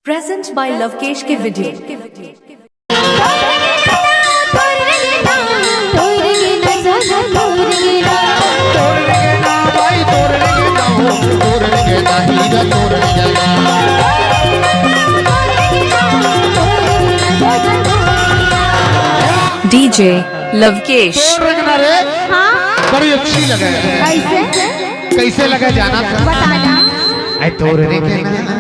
Present by Lavkesh के video. DJ Lavkesh बड़ी अच्छी लगे। कैसे कैसे लगे जाना था बताना। आई तोरने के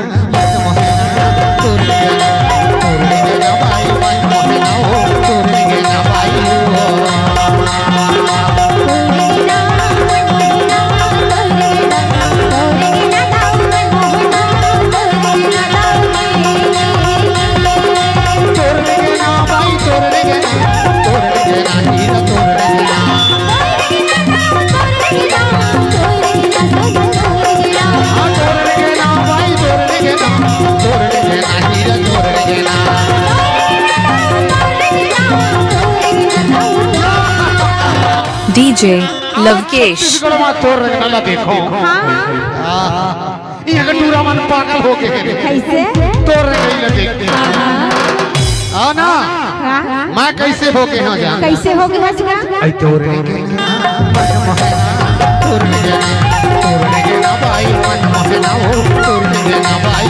डीजे लवकेश तोड़ रखना देखो। ये टूरा मन पागल हो गए। कैसे तोड़ रहे देखते हाँ ना मैं कैसे हो गए हाँ जा कैसे हो गया हजरा आई तोड़ने के तोड़ने के ना भाई मन मोहे ना हो तोड़ने के ना भाई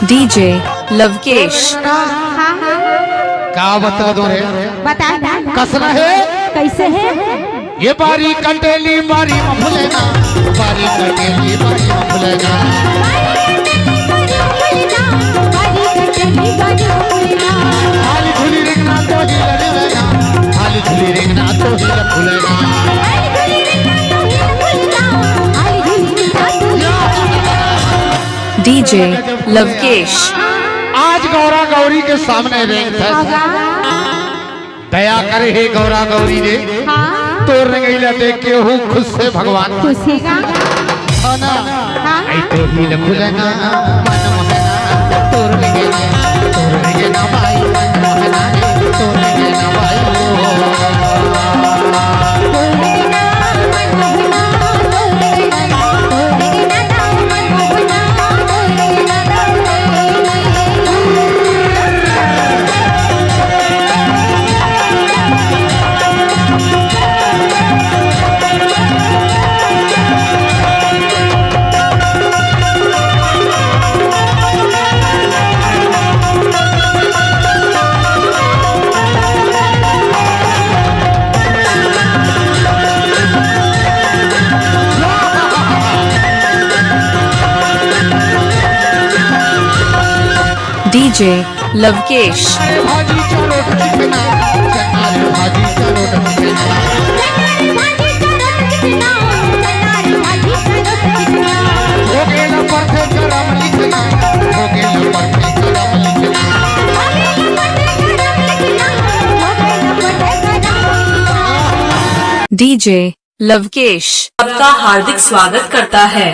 डीजे लवकेश क्या बता दो रे बता कसना है कैसे है ये बारी कटेली बारी मफलेना बारी कटेली बारी मफलेना हाली झुली रेंगना तो ही लड़ेगा हाली झुली रेंगना तो ही फुलेगा डीजे लवकेश आज गौरा गौरी के सामने दया करे हे गौरा गौरी रे तोड़ गईला देख के हूँ खुद से भगवान खुशी का ना आई तो ही खुलेगा मन मोहना तोड़ ना भाई मन मोहना तोड़ ना भाई डीजे लवकेश भाजी चलो चिकना भाजी चलो चिकना हो गेला परथे करम लिखना हो गेला परथे करम लिखना डीजे लवकेश आपका हार्दिक स्वागत करता है।